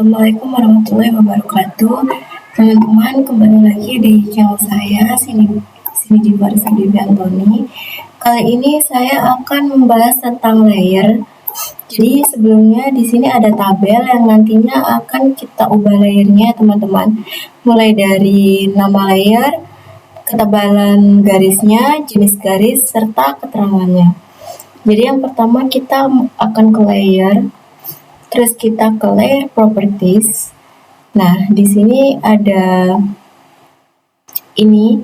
Assalamualaikum warahmatullahi wabarakatuh. Teman-teman, kembali lagi di channel saya sini di Faris Antoni. Kali ini saya akan membahas tentang layer. Jadi sebelumnya di sini ada tabel yang nantinya akan kita ubah layernya, teman-teman. Mulai dari nama layer, ketebalan garisnya, jenis garis, serta keterangannya. Jadi yang pertama kita akan ke layer. Terus kita ke layer properties. Nah, di sini ada ini.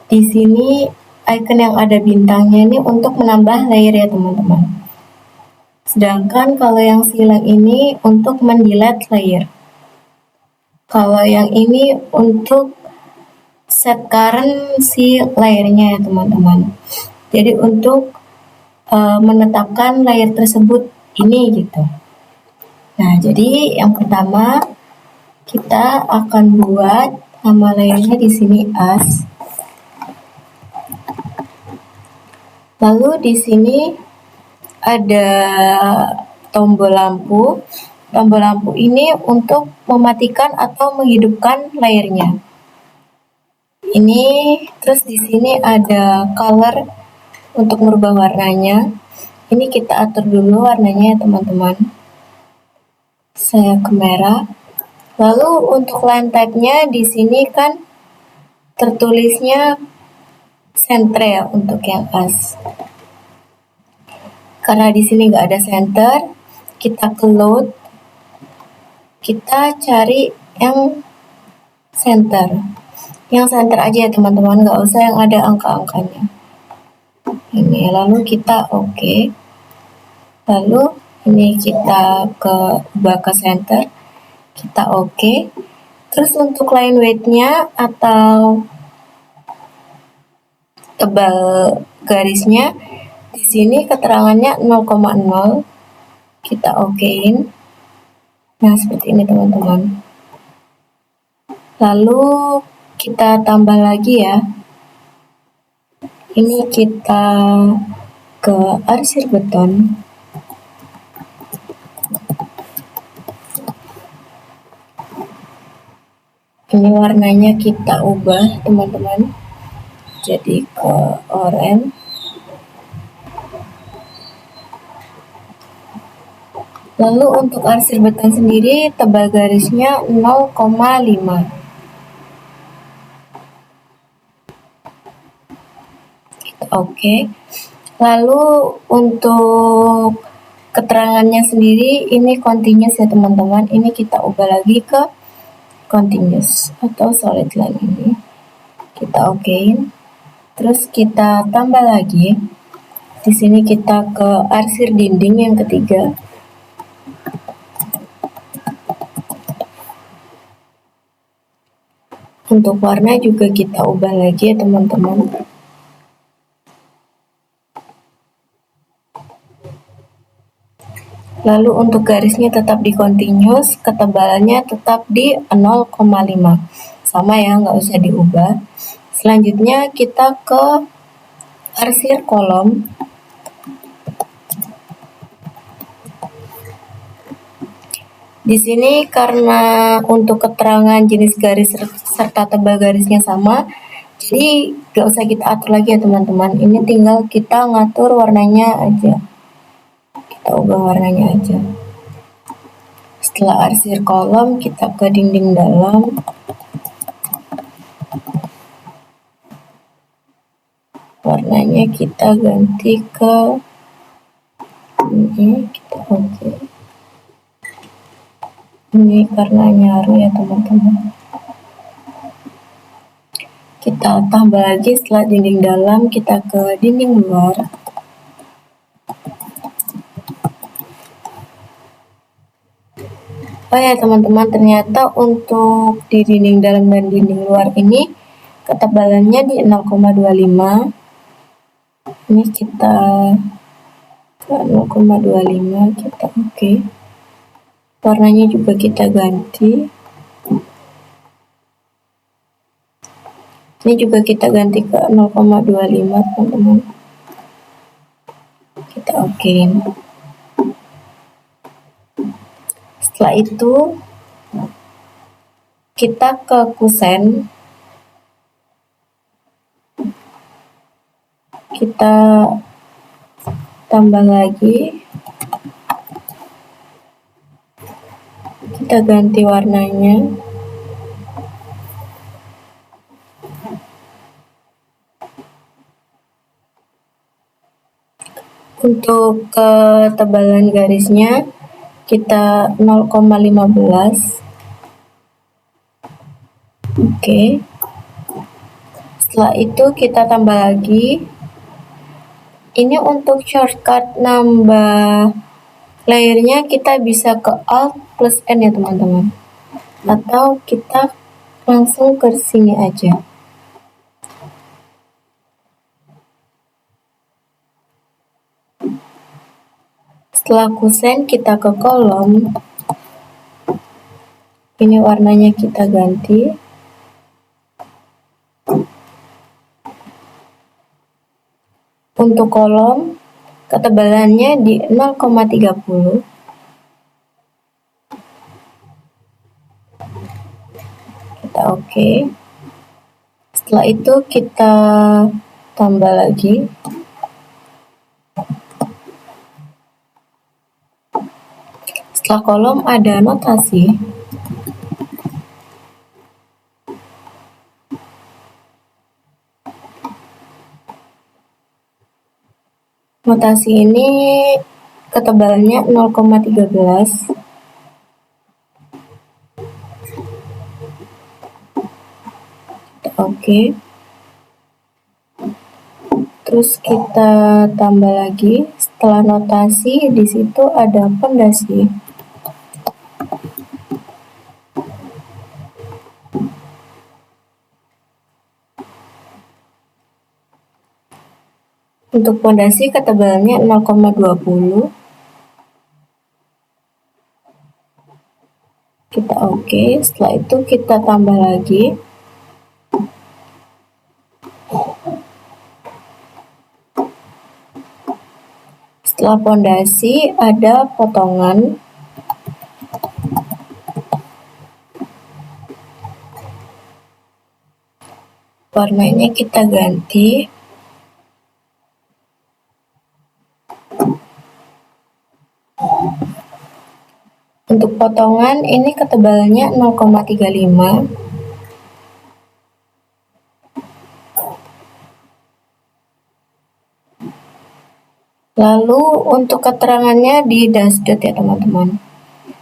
Di sini icon yang ada bintangnya ini untuk menambah layer ya, teman-teman. Sedangkan kalau yang silang ini untuk mendelete layer. Kalau yang ini untuk set current si layernya ya, teman-teman. Jadi untuk menetapkan layer tersebut ini gitu. Nah, jadi yang pertama kita akan buat nama layernya di sini as. Lalu di sini ada tombol lampu. Tombol lampu ini untuk mematikan atau menghidupkan layernya. Ini terus di sini ada color untuk merubah warnanya. Ini kita atur dulu warnanya ya, teman-teman. Saya ke merah. Lalu untuk line type-nya di sini kan tertulisnya center ya untuk yang as. Karena di sini nggak ada center, kita ke load, kita cari yang center. Yang center aja ya, teman-teman, nggak usah yang ada angka-angkanya. Ini lalu kita oke. Lalu ini kita ubah ke center, kita oke. Terus untuk line weight-nya atau tebal garisnya di sini keterangannya 0,0, kita okein. Nah, seperti ini, teman-teman. Lalu kita tambah lagi ya. Ini kita ke arsir beton. Ini warnanya kita ubah, teman-teman, jadi ke oranye. Lalu untuk arsir beton sendiri tebal garisnya 0,5. Kita oke. Lalu untuk keterangannya sendiri ini continuous ya, teman-teman. Ini kita ubah lagi ke continuous atau solid line ini. Kita okein. Terus kita tambah lagi. Di sini kita ke arsir dinding yang ketiga. Untuk warna juga kita ubah lagi ya, teman-teman. Lalu untuk garisnya tetap di continuous, ketebalannya tetap di 0,5. Sama ya, nggak usah diubah. Selanjutnya kita ke arsir kolom. Di sini karena untuk keterangan jenis garis serta tebal garisnya sama, jadi nggak usah kita atur lagi ya, teman-teman. Ini tinggal kita ngatur warnanya aja. Kita ubah warnanya aja. Setelah arsir kolom, kita ke dinding dalam. Warnanya kita ganti ke ini, kita oke. Ini karena nyaru ya, teman-teman. Kita tambah lagi setelah dinding dalam, kita ke dinding luar. Oh ya, teman-teman, ternyata untuk di dinding dalam dan dinding luar ini ketebalannya di 0,25. Ini kita ke 0,25, kita oke. Warnanya juga kita ganti. Ini juga kita ganti ke 0,25, teman-teman. Kita okein. Setelah itu kita ke kusen, kita tambah lagi, kita ganti warnanya. Untuk ketebalan garisnya kita 0,15. Oke. Setelah itu kita tambah lagi. Ini untuk shortcut nambah layernya kita bisa ke Alt plus N ya teman-teman. Atau kita langsung ke sini aja. Setelah kusen kita ke kolom. Ini warnanya kita ganti. Untuk kolom ketebalannya di 0,30. Kita oke. Setelah itu kita tambah lagi. Setelah kolom ada notasi. Notasi ini ketebalannya 0,13. Oke. Terus kita tambah lagi. Setelah notasi di situ ada pondasi. Untuk pondasi ketebalannya 0,20. Kita oke. Setelah itu kita tambah lagi. Setelah pondasi ada potongan. Warnanya kita ganti. Untuk potongan ini ketebalannya 0,35. Lalu untuk keterangannya di dashboard ya teman-teman.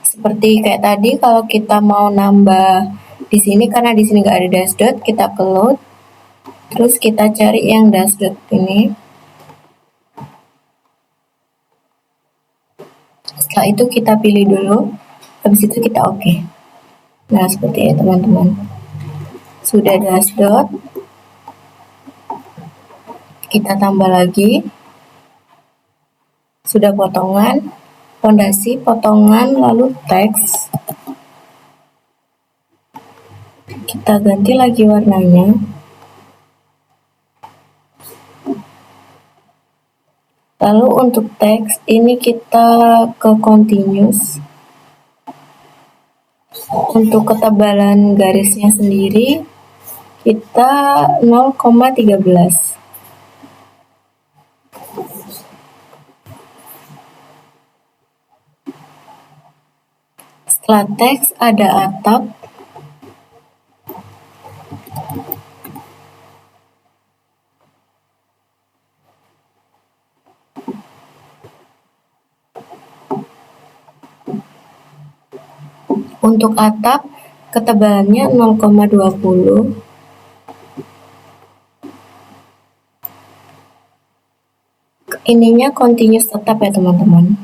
Seperti kayak tadi kalau kita mau nambah di sini karena di sini nggak ada dashboard, kita ke load. Terus kita cari yang dashboard ini. Setelah itu kita pilih dulu, habis itu kita oke. Nah seperti ini teman-teman. Sudah dashboard, kita tambah lagi. Sudah potongan, pondasi, potongan, lalu teks. Kita ganti lagi warnanya. Lalu untuk teks ini kita ke continuous. Untuk ketebalan garisnya sendiri kita 0,13. Setelah teks ada atap. Untuk atap ketebalannya 0,20. Ininya continuous tetap ya teman-teman.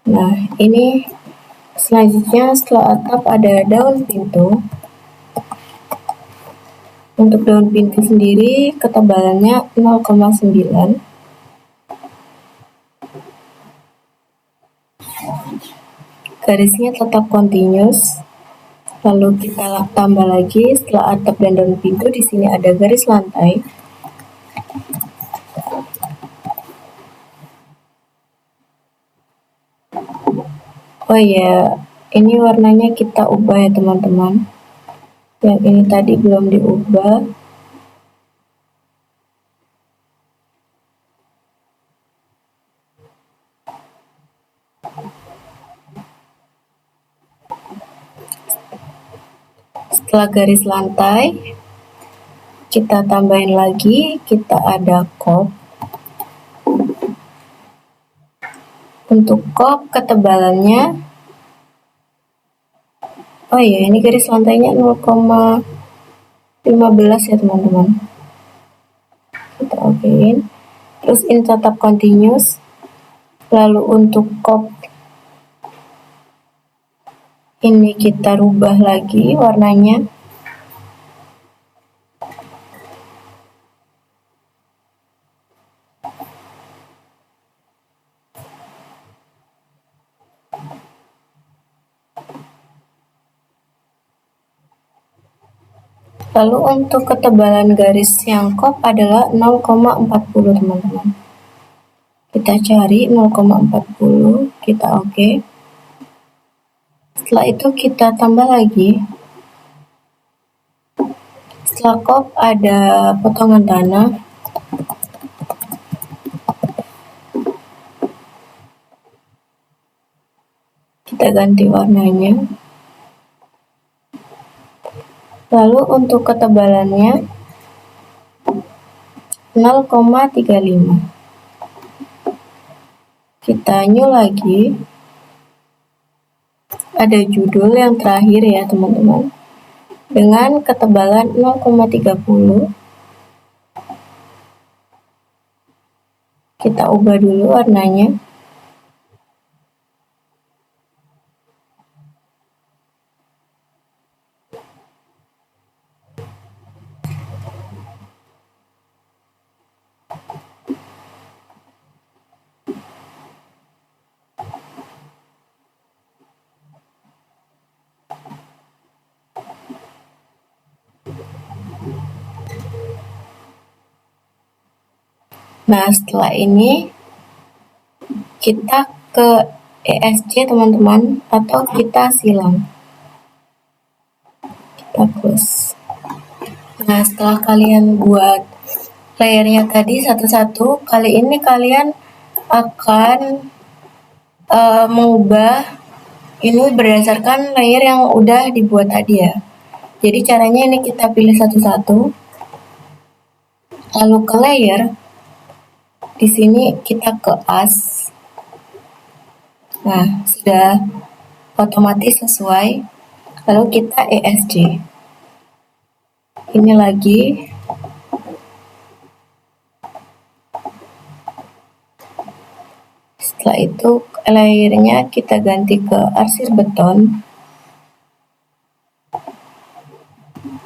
Nah ini selanjutnya setelah atap ada daun pintu. Untuk daun pintu sendiri ketebalannya 0,9. Garisnya tetap continuous. Lalu kita tambah lagi setelah atap dan daun pintu di sini ada garis lantai. Oh ya, Ini warnanya kita ubah ya teman-teman. Yang ini tadi belum diubah. Setelah garis lantai, kita tambahin lagi, kita ada kop. Untuk kop ketebalannya, oh iya, ini garis lantainya 0,15 ya teman-teman. Kita okein. Terus ini tetap continuous. Lalu untuk kop ini kita rubah lagi warnanya. Lalu untuk ketebalan garis yang kop adalah 0,40 teman-teman. Kita cari 0,40, kita oke. Setelah itu kita tambah lagi. Setelah kop ada potongan tanah. Kita ganti warnanya. Lalu untuk ketebalannya 0,35. Kita new lagi. Ada judul yang terakhir ya teman-teman. Dengan ketebalan 0,30. Kita ubah dulu warnanya. Nah, setelah ini kita ke ESC teman-teman, atau kita silang. Kita close. Nah, setelah kalian buat layernya tadi satu-satu, kali ini kalian akan mengubah ini berdasarkan layer yang udah dibuat tadi ya. Jadi caranya ini kita pilih satu-satu, lalu ke layer. Di sini kita ke as. Nah, sudah otomatis sesuai. Lalu kita ESC. Ini lagi. Setelah itu layernya kita ganti ke arsir beton.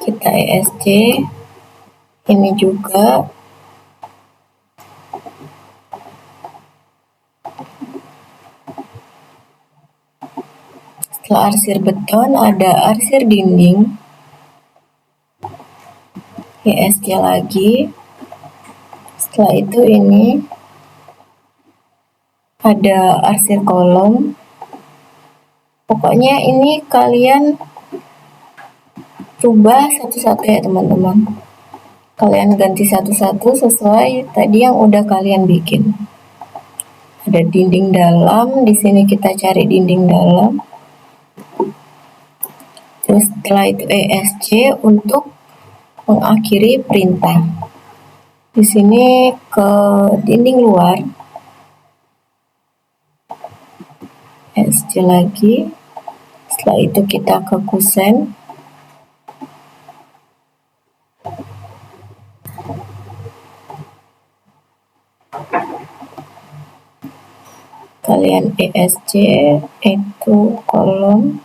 Kita ESC. Ini juga. Setelah arsir beton ada arsir dinding. ESC lagi. Setelah itu ini ada arsir kolom. Pokoknya ini kalian rubah satu-satu ya teman-teman. Kalian ganti satu-satu sesuai tadi yang udah kalian bikin. Ada dinding dalam, di sini kita cari dinding dalam. Terus setelah itu ESC untuk mengakhiri perintah. Di sini ke dinding luar. ESC lagi. Setelah itu kita ke kusen. Kalian ESC itu kolom.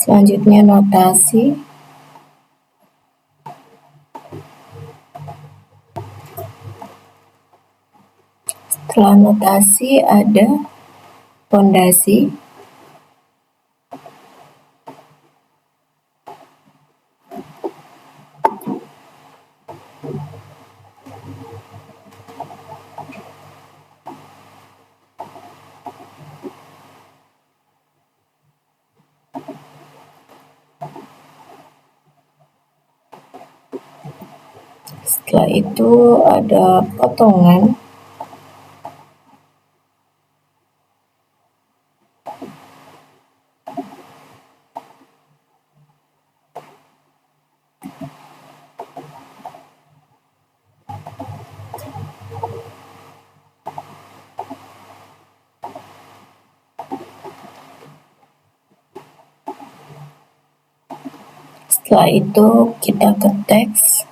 Selanjutnya notasi. Setelah notasi ada fondasi. Setelah itu ada potongan. Setelah itu kita ke teks.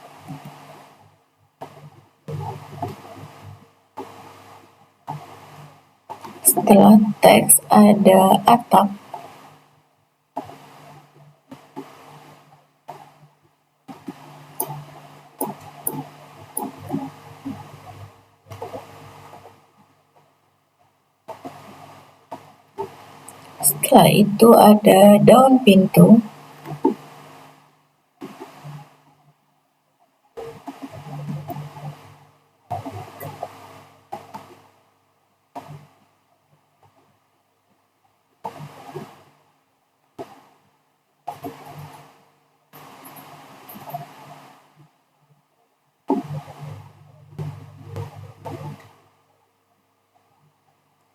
Setelah teks ada atap. Setelah itu ada daun pintu.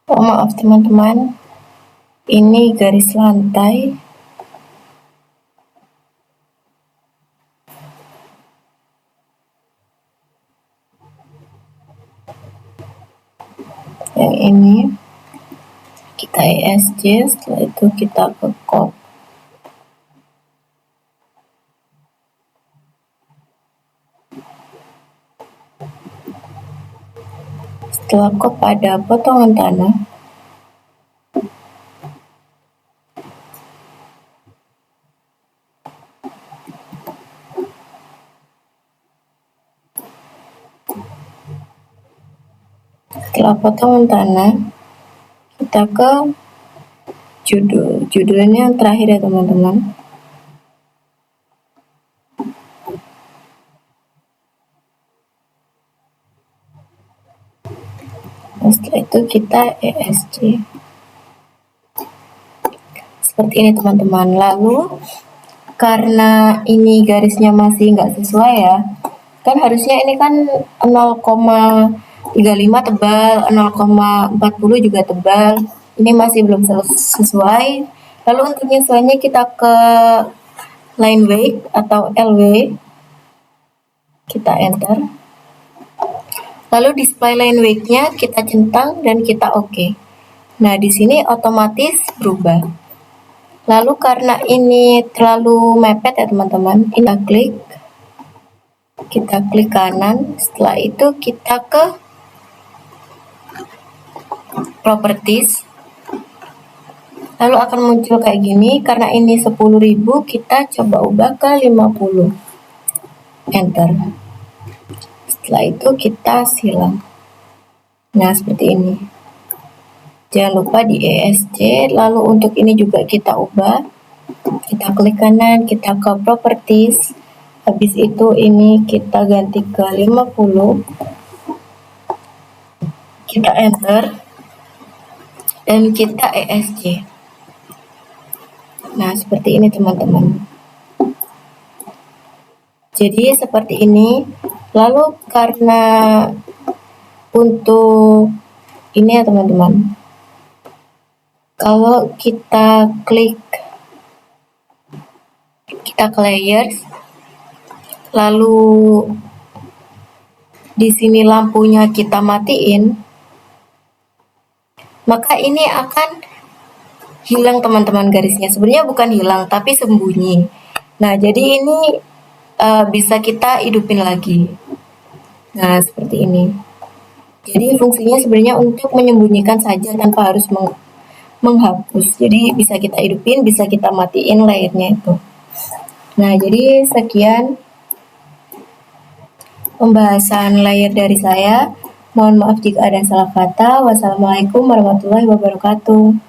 Oh maaf teman-teman, ini garis lantai. Yang ini kita ESC, setelah itu kita ke copy. Setelah copy ada potongan tanah. Setelah potongan tanah, kita ke judulnya yang terakhir ya teman-teman. Nah, setelah itu kita ESC seperti ini teman-teman. Lalu karena ini garisnya masih nggak sesuai ya, kan harusnya ini kan 0,35 tebal, 0,40 juga tebal, ini masih belum sesuai. Lalu untuk menyesuaikannya kita ke line weight atau LW, kita enter. Lalu display line weight-nya kita centang dan kita oke. Nah, di sini otomatis berubah. Lalu karena ini terlalu mepet ya teman-teman, ini kita klik kanan. Setelah itu kita ke properties. Lalu akan muncul kayak gini. Karena ini 10.000, kita coba ubah ke 50. Enter. Setelah itu kita silang. Nah, seperti ini. Jangan lupa di ESC. Lalu untuk ini juga kita ubah. Kita klik kanan, kita ke properties. Habis itu ini kita ganti ke 50. Kita enter. Dan kita ESC. Nah, seperti ini teman-teman. Jadi seperti ini. Lalu karena untuk ini ya teman-teman, kalau kita klik, kita ke layers, lalu di sini lampunya kita matiin, maka ini akan hilang teman-teman garisnya. Sebenarnya bukan hilang, tapi sembunyi. Nah, jadi ini bisa kita hidupin lagi. Nah, seperti ini. Jadi fungsinya sebenarnya untuk menyembunyikan saja tanpa harus menghapus. Jadi bisa kita hidupin, bisa kita matiin layernya itu. Nah, jadi sekian pembahasan layer dari saya. Mohon maaf jika ada salah kata. Wassalamualaikum warahmatullahi wabarakatuh.